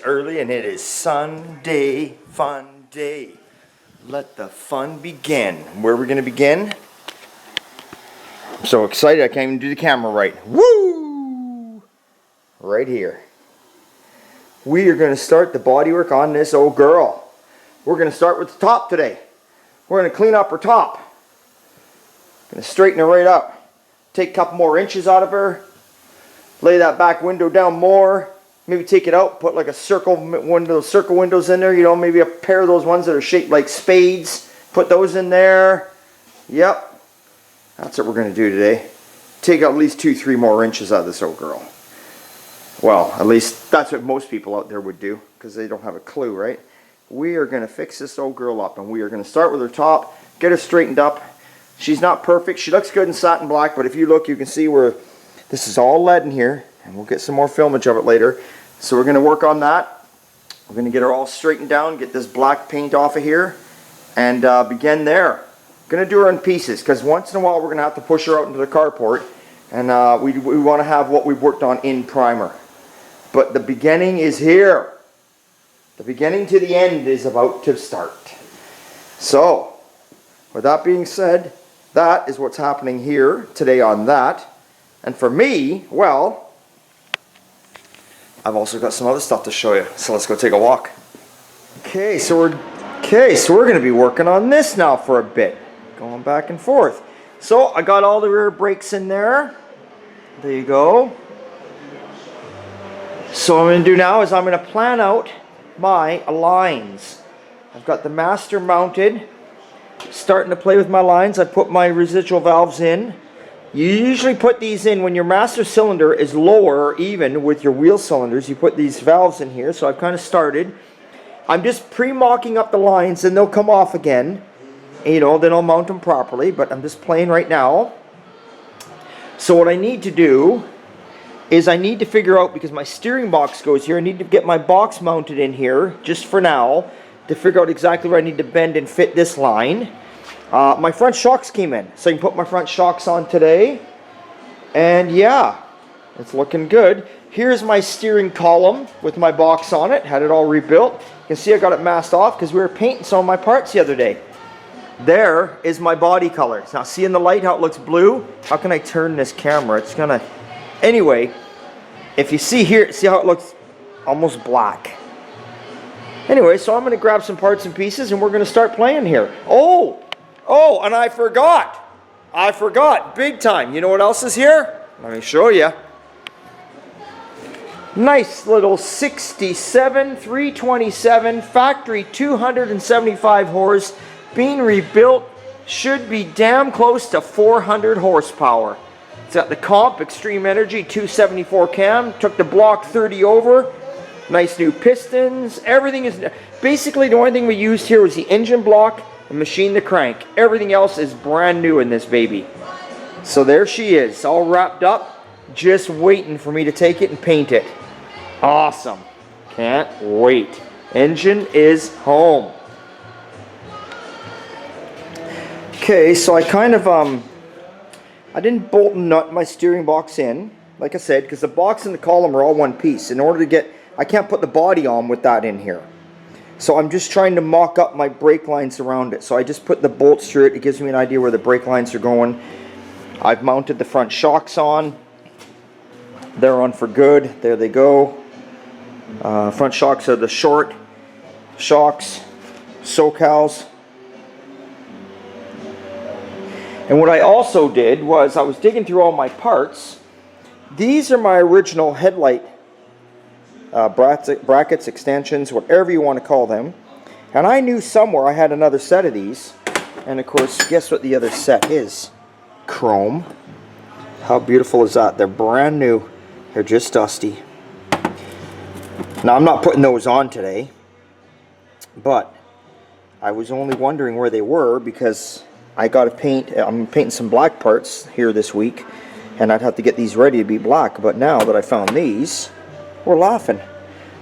early and it is Sunday fun day. Let the fun begin. Where are we going to begin? I'm so excited I can't even do the camera right. Woo! Right here. We are going to start the bodywork on this old girl. We're going to start with the top today. We're going to clean up her top. Going to straighten her right up. Take a couple more inches out of her. Lay that back window down more. Maybe take it out, put like a circle, one of those circle windows in there, you know, maybe a pair of those ones that are shaped like spades. Put those in there. Yep. That's what we're going to do today. Take at least 2-3 more inches out of this old girl. Well, at least that's what most people out there would do, because they don't have a clue, right? We are going to fix this old girl up, and we are going to start with her top, get her straightened up. She's not perfect. She looks good in satin black, but if you look, you can see where this is all lead in here, and we'll get some more filmage of it later. So we're going to work on that. We're going to get her all straightened down, get this black paint off of here, and begin there. Going to do her in pieces, because once in a while we're going to have to push her out into the carport, and we want to have what we've worked on in primer. But the beginning is here. The beginning to the end is about to start. So, with that being said, that is what's happening here today on that. And for me, well, I've also got some other stuff to show you. So let's go take a walk. Okay, so we're going to be working on this now for a bit. Going back and forth. So I got all the rear brakes in there. There you go. So what I'm going to do now is I'm going to plan out my lines. I've got the master mounted. Starting to play with my lines. I put my residual valves in. You usually put these in when your master cylinder is lower or even with your wheel cylinders. You put these valves in here. So I've kind of started. I'm just pre-mocking up the lines and they'll come off again. And, you know, then I'll mount them properly. But I'm just playing right now. So what I need to do is I need to figure out, because my steering box goes here, I need to get my box mounted in here, just for now, to figure out exactly where I need to bend and fit this line. My front shocks came in, so I can put my front shocks on today. And yeah, it's looking good. Here's my steering column with my box on it, had it all rebuilt. You can see I got it masked off because we were painting some of my parts the other day. There is my body color. Now see in the light how it looks blue? How can I turn this camera? It's gonna... Anyway, if you see here, see how it looks almost black. Anyway, so I'm going to grab some parts and pieces and we're going to start playing here. Oh, and I forgot, big time. You know what else is here? Let me show you. Nice little 67 327 factory 275 horse, being rebuilt, should be damn close to 400 horsepower. It's got the Comp Extreme Energy 274 cam. Took the block 30 over. Nice new pistons. Everything is... Basically, the only thing we used here was the engine block and machine the crank. Everything else is brand new in this baby. So there she is, all wrapped up. Just waiting for me to take it and paint it. Awesome. Can't wait. Engine is home. Okay, so I kind of... I didn't bolt and nut my steering box in, like I said, because the box and the column are all one piece. In order to get, I can't put the body on with that in here. So I'm just trying to mock up my brake lines around it. So I just put the bolts through it. It gives me an idea where the brake lines are going. I've mounted the front shocks on. They're on for good. There they go. Front shocks are the short shocks, SoCals. And what I also did was I was digging through all my parts. These are my original headlight brackets, extensions, whatever you want to call them. And I knew somewhere I had another set of these. And of course, guess what the other set is? Chrome. How beautiful is that? They're brand new. They're just dusty. Now I'm not putting those on today. But I was only wondering where they were because... I got to paint, I'm painting some black parts here this week, and I'd have to get these ready to be black, but now that I found these, we're laughing.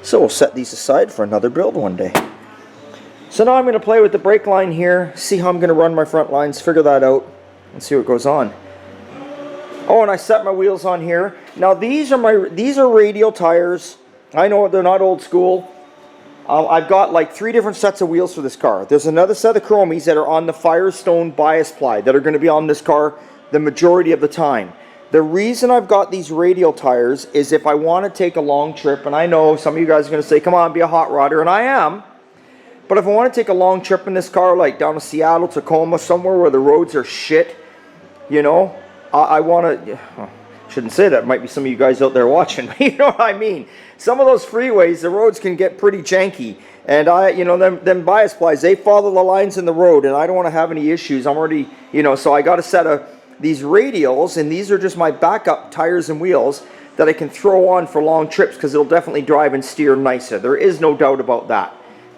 So we'll set these aside for another build one day. So now I'm going to play with the brake line here, see how I'm going to run my front lines, figure that out, and see what goes on. Oh, and I set my wheels on here. Now these are radial tires I know they're not old school. I've got like 3 different sets of wheels for this car. There's another set of chromies that are on the Firestone bias ply that are going to be on this car the majority of the time. The reason I've got these radial tires is if I want to take a long trip, and I know some of you guys are going to say, come on, be a hot rodder, and I am. But if I want to take a long trip in this car, like down to Seattle, Tacoma, somewhere where the roads are shit, you know, I want to... Shouldn't say that. Might be some of you guys out there watching. You know what I mean? Some of those freeways, the roads can get pretty janky. And you know, them bias plies, they follow the lines in the road, and I don't want to have any issues. I'm already, you know, so I got a set of these radials, and these are just my backup tires and wheels that I can throw on for long trips because it'll definitely drive and steer nicer. There is no doubt about that.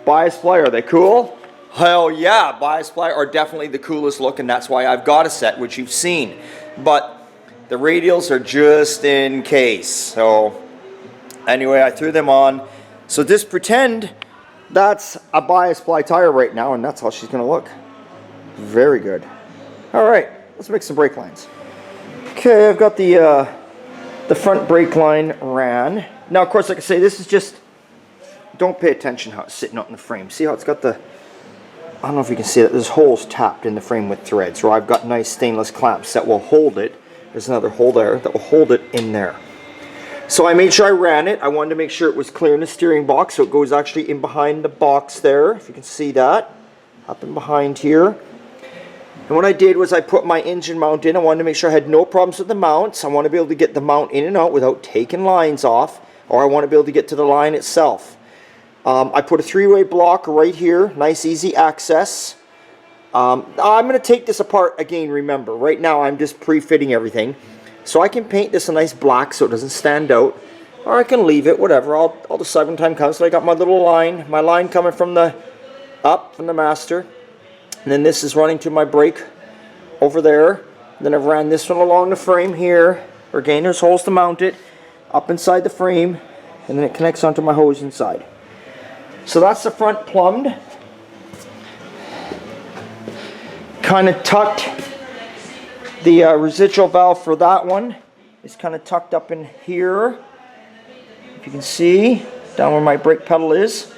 Bias ply, are they cool? Hell yeah, bias ply are definitely the coolest look, and that's why I've got a set, which you've seen. But the radials are just in case. So anyway, I threw them on. So just pretend that's a bias ply tire right now, and that's how she's going to look. Very good. All right, let's make some brake lines. Okay, I've got the front brake line ran. Now, of course, like I say, this is just, don't pay attention how it's sitting out in the frame. See how it's got the, I don't know if you can see that, there's holes tapped in the frame with threads, or I've got nice stainless clamps that will hold it. There's another hole there that will hold it in there. So I made sure I ran it. I wanted to make sure it was clear in the steering box, so it goes actually in behind the box there, if you can see that, up and behind here. And what I did was I put my engine mount in. I wanted to make sure I had no problems with the mounts. I want to be able to get the mount in and out without taking lines off, or I want to be able to get to the line itself. I put a 3-way block right here, nice easy access. I'm going to take this apart again, remember. Right now I'm just pre-fitting everything. So I can paint this a nice black so it doesn't stand out. Or I can leave it, whatever. I'll decide when time comes. So I got my little line. My line coming from the up from the master. And then this is running to my brake over there. And then I've ran this one along the frame here. Again, there's holes to mount it. Up inside the frame. And then it connects onto my hose inside. So that's the front plumbed. Kind of tucked. The residual valve for that one is kind of tucked up in here. If you can see, down where my brake pedal is.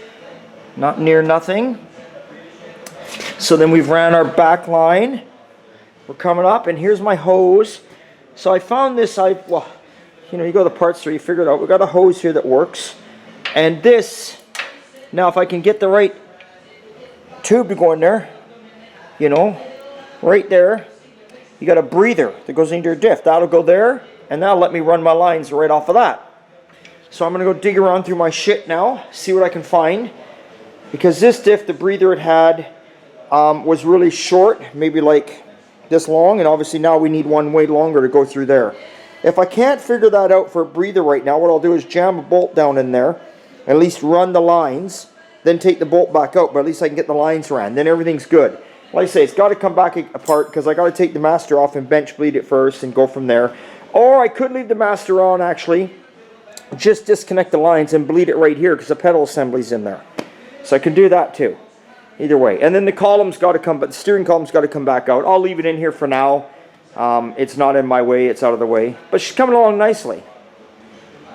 Not near nothing. So then we've ran our back line. We're coming up, and here's my hose. So I found this, well, you know, you go to the parts store, you figure it out. We've got a hose here that works. And this, now if I can get the right tube to go in there, you know, right there, you got a breather that goes into your diff. That'll go there, and that'll let me run my lines right off of that. So I'm going to go dig around through my shit now, see what I can find. Because this diff, the breather it had, was really short, maybe like this long, and obviously now we need one way longer to go through there. If I can't figure that out for a breather right now, what I'll do is jam a bolt down in there, at least run the lines, then take the bolt back out, but at least I can get the lines ran. Then everything's good. Like I say, it's got to come back apart because I got to take the master off and bench bleed it first and go from there. Or I could leave the master on actually, just disconnect the lines and bleed it right here because the pedal assembly's in there. So I can do that too. Either way. And then the column's got to come, but the steering column's got to come back out. I'll leave it in here for now. It's not in my way, it's out of the way. But she's coming along nicely.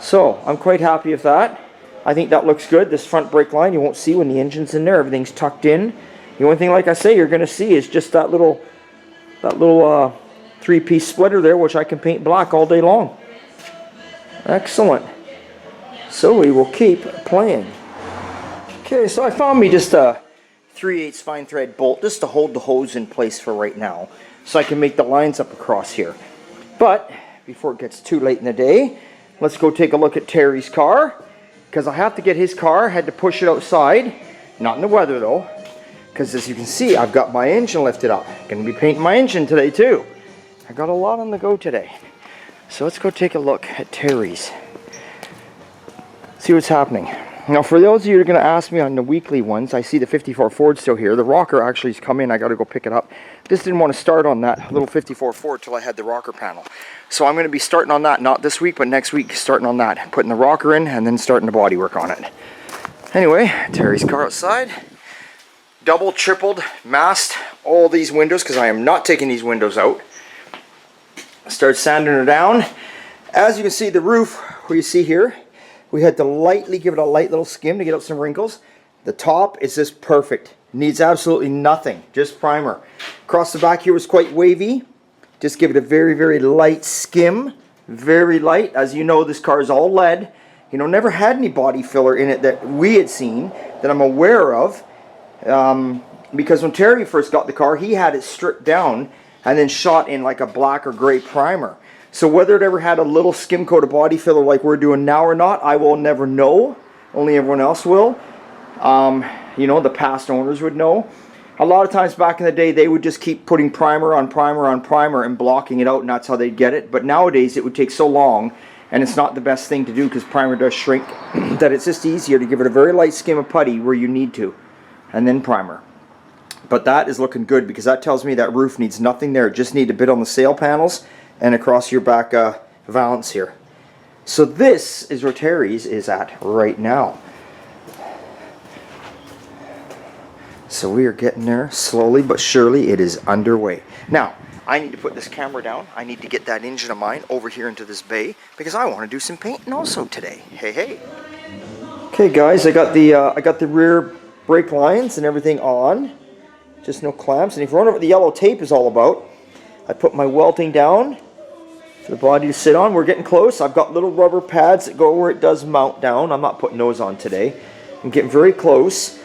So I'm quite happy with that. I think that looks good. This front brake line, you won't see when the engine's in there. Everything's tucked in. The only thing, like I say, you're going to see is just that little 3-piece splitter there, which I can paint black all day long. Excellent. So we will keep playing. Okay, so I found me just a 3/8 fine thread bolt just to hold the hose in place for right now, so I can make the lines up across here. But before it gets too late in the day, let's go take a look at Terry's car, because I have to get his car. I had to push it outside, not in the weather though. Because as you can see, I've got my engine lifted up. Going to be painting my engine today too. I got a lot on the go today. So let's go take a look at Terry's. See what's happening. Now for those of you who are going to ask me on the weekly ones, I see the 54 Ford still here. The rocker actually has come in. I got to go pick it up. Just didn't want to start on that little 54 Ford till I had the rocker panel. So I'm going to be starting on that, not this week, but next week, starting on that. Putting the rocker in and then starting the bodywork on it. Anyway, Terry's car outside. Double, tripled, masked all these windows because I am not taking these windows out. Start sanding her down. As you can see, the roof, where you see here, We had to lightly give it a light little skim to get out some wrinkles. The top is just perfect. Needs absolutely nothing, just primer. Across the back here was quite wavy. Just give it a very, very light skim. Very light. As you know, this car is all lead. You know, never had any body filler in it that we had seen, that I'm aware of. Because when Terry first got the car, he had it stripped down and then shot in like a black or gray primer. So whether it ever had a little skim coat of body filler like we're doing now or not, I will never know. Only everyone else will. You know, the past owners would know. A lot of times back in the day, they would just keep putting primer on primer on primer and blocking it out, and that's how they'd get it. But nowadays, it would take so long, and it's not the best thing to do because primer does shrink, that it's just easier to give it a very light skim of putty where you need to, and then primer. But that is looking good because that tells me that roof needs nothing there. It just needs a bit on the sail panels and across your back valance here. So this is where Terry's is at right now. So we are getting there slowly but surely. It is underway. Now, I need to put this camera down. I need to get that engine of mine over here into this bay because I want to do some painting also today. Hey, hey. Okay, guys, I got the rear brake lines and everything on. Just no clamps. And if you wonder what the yellow tape is all about, I put my welting down for the body to sit on. We're getting close. I've got little rubber pads that go where it does mount down. I'm not putting those on today. I'm getting very close.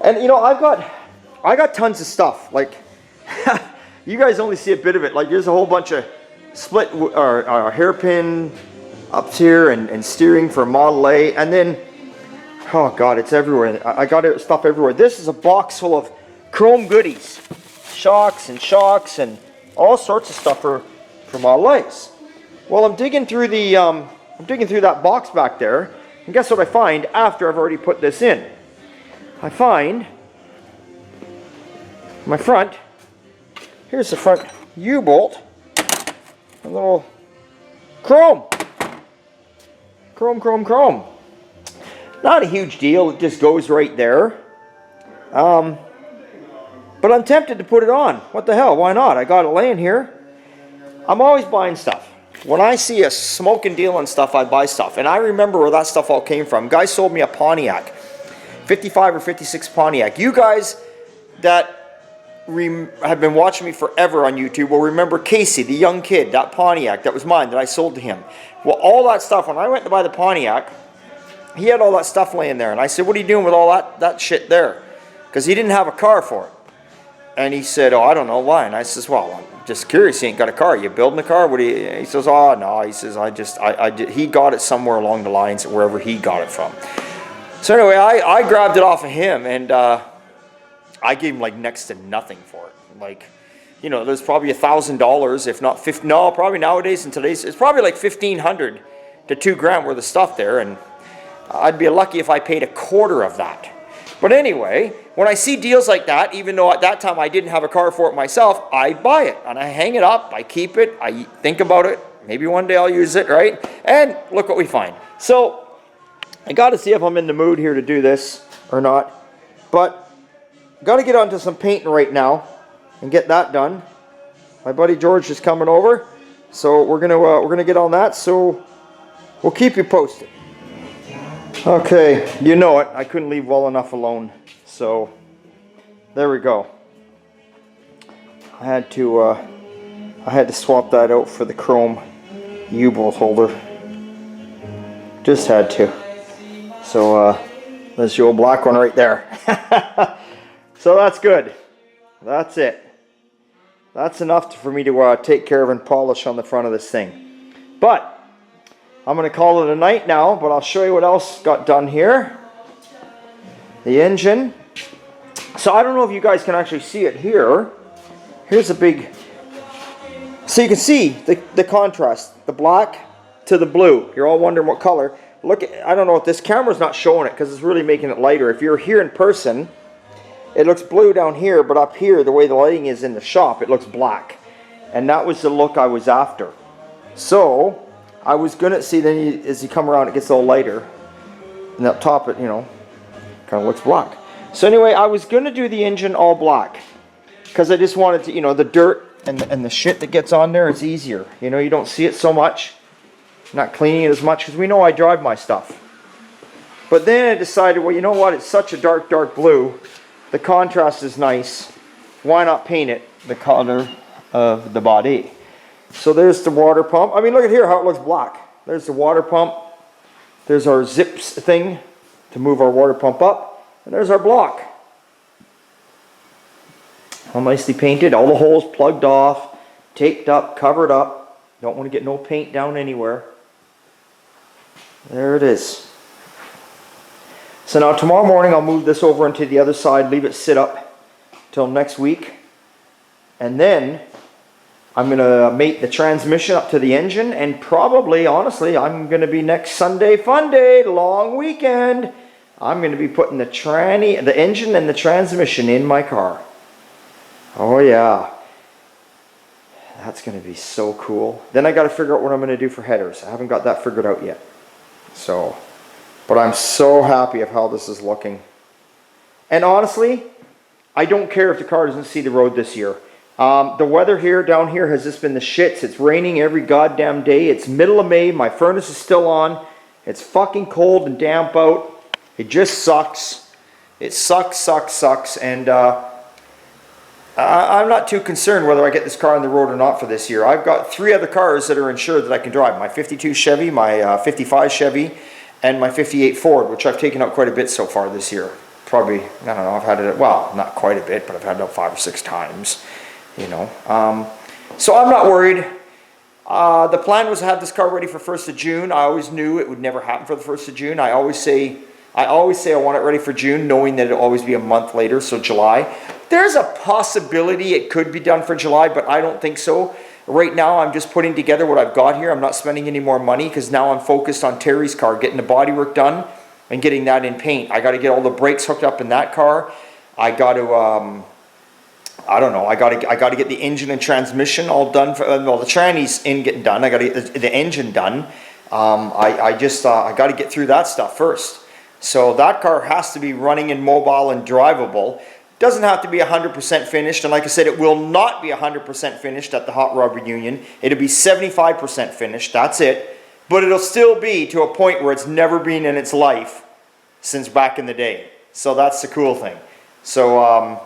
And you know, I got tons of stuff. Like, you guys only see a bit of it. Like, there's a whole bunch of split or hairpin up here and steering for Model A. And then, oh God, it's everywhere. I got stuff everywhere. This is a box full of chrome goodies, shocks and all sorts of stuff for Model A's. Well, I'm digging through that box back there, and guess what I find after I've already put this in? I find my front, here's the front U-bolt, a little chrome. Not a huge deal, it just goes right there. But I'm tempted to put it on. What the hell, why not? I got it laying here. I'm always buying stuff. When I see a smoking deal on stuff, I buy stuff. And I remember where that stuff all came from. Guy sold me a Pontiac. 55 or 56 Pontiac. You guys that have been watching me forever on YouTube will remember Casey, the young kid, that Pontiac that was mine that I sold to him. Well, all that stuff, when I went to buy the Pontiac, he had all that stuff laying there. And I said, what are you doing with all that shit there? Because he didn't have a car for it. And he said, oh, I don't know why. And I says, well, I'm just curious. He ain't got a car. You building a car? What do you? He says, oh, no. He says, he got it somewhere along the lines wherever he got it from. So anyway, I grabbed it off of him, and I gave him like next to nothing for it. Like, you know, there's probably $1,000, if not 50. No, probably nowadays in today's, it's probably like $1,500 to $2,000 worth of stuff there, and I'd be lucky if I paid a quarter of that. But anyway, when I see deals like that, even though at that time I didn't have a car for it myself, I buy it and I hang it up. I keep it. I think about it. Maybe one day I'll use it, right? And look what we find. So I got to see if I'm in the mood here to do this or not. But got to get onto some painting right now and get that done. My buddy George is coming over, so we're gonna get on that. So we'll keep you posted. Okay, you know it. I couldn't leave well enough alone, so there we go. I had to swap that out for the chrome U-bolt holder. Just had to. So there's the old black one right there. So that's good. That's it. That's enough for me to take care of and polish on the front of this thing. But I'm going to call it a night now, but I'll show you what else got done here. The engine. So I don't know if you guys can actually see it here. Here's a big... So you can see the contrast. The black to the blue. You're all wondering what color. Look, I don't know if this camera's not showing it because it's really making it lighter. If you're here in person, it looks blue down here, but up here, the way the lighting is in the shop, it looks black. And that was the look I was after. So I was gonna see, then as you come around, it gets a little lighter, and up top it, you know, kind of looks black. So anyway, I was gonna do the engine all black because I just wanted to, you know, the dirt and the shit that gets on there, it's easier. You know, you don't see it so much. Not cleaning it as much because we know I drive my stuff. But then I decided, well, you know what? It's such a dark, dark blue. The contrast is nice. Why not paint it the color of the body? So there's the water pump. I mean, look at here how it looks black. There's the water pump. There's our zips thing to move our water pump up. And there's our block. All nicely painted. All the holes plugged off, taped up, covered up. Don't want to get no paint down anywhere. There it is. So now tomorrow morning I'll move this over into the other side, leave it sit up till next week. And then I'm going to mate the transmission up to the engine, and probably, honestly, I'm going to be next Sunday fun day, long weekend. I'm going to be putting the engine and the transmission in my car. Oh yeah. That's going to be so cool. Then I got to figure out what I'm going to do for headers. I haven't got that figured out yet. So, but I'm so happy of how this is looking. And honestly, I don't care if the car doesn't see the road this year. The weather here, down here, has just been the shits. It's raining every goddamn day. It's middle of May. My furnace is still on. It's fucking cold and damp out. It just sucks. It sucks, sucks, sucks. And I'm not too concerned whether I get this car on the road or not for this year. I've got 3 other cars that are insured that I can drive. My 52 Chevy, my 55 Chevy, and my 58 Ford, which I've taken out quite a bit so far this year. Probably, I don't know, I've had it, well, not quite a bit, but I've had it out 5 or 6 times, you know. So I'm not worried. The plan was to have this car ready for 1st of June. I always knew it would never happen for the 1st of June. I always say I want it ready for June, knowing that it'll always be a month later, so July. There's a possibility it could be done for July, but I don't think so. Right now, I'm just putting together what I've got here. I'm not spending any more money because now I'm focused on Terry's car, getting the bodywork done and getting that in paint. I got to get all the brakes hooked up in that car. I got to, I don't know. I got to get the engine and transmission all done. Well, the tranny's getting done. I got to get the engine done. I got to get through that stuff first. So that car has to be running and mobile and drivable. Doesn't have to be 100% finished, and like I said, it will not be 100% finished at the Hot Rod Reunion. It'll be 75% finished, that's it. But it'll still be to a point where it's never been in its life since back in the day. So that's the cool thing. So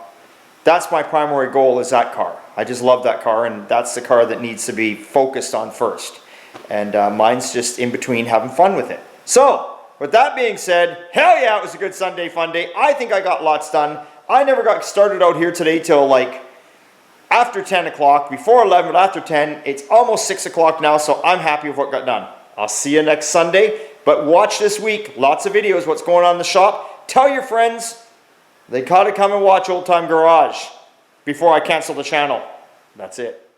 that's my primary goal, is that car. I just love that car, and that's the car that needs to be focused on first. And mine's just in between having fun with it. So, with that being said, hell yeah, it was a good Sunday fun day. I think I got lots done. I never got started out here today till like after 10 o'clock, before 11, but after 10. It's almost 6 o'clock now, so I'm happy with what got done. I'll see you next Sunday, but watch this week. Lots of videos, what's going on in the shop. Tell your friends they gotta come and watch Old Time Garage before I cancel the channel. That's it.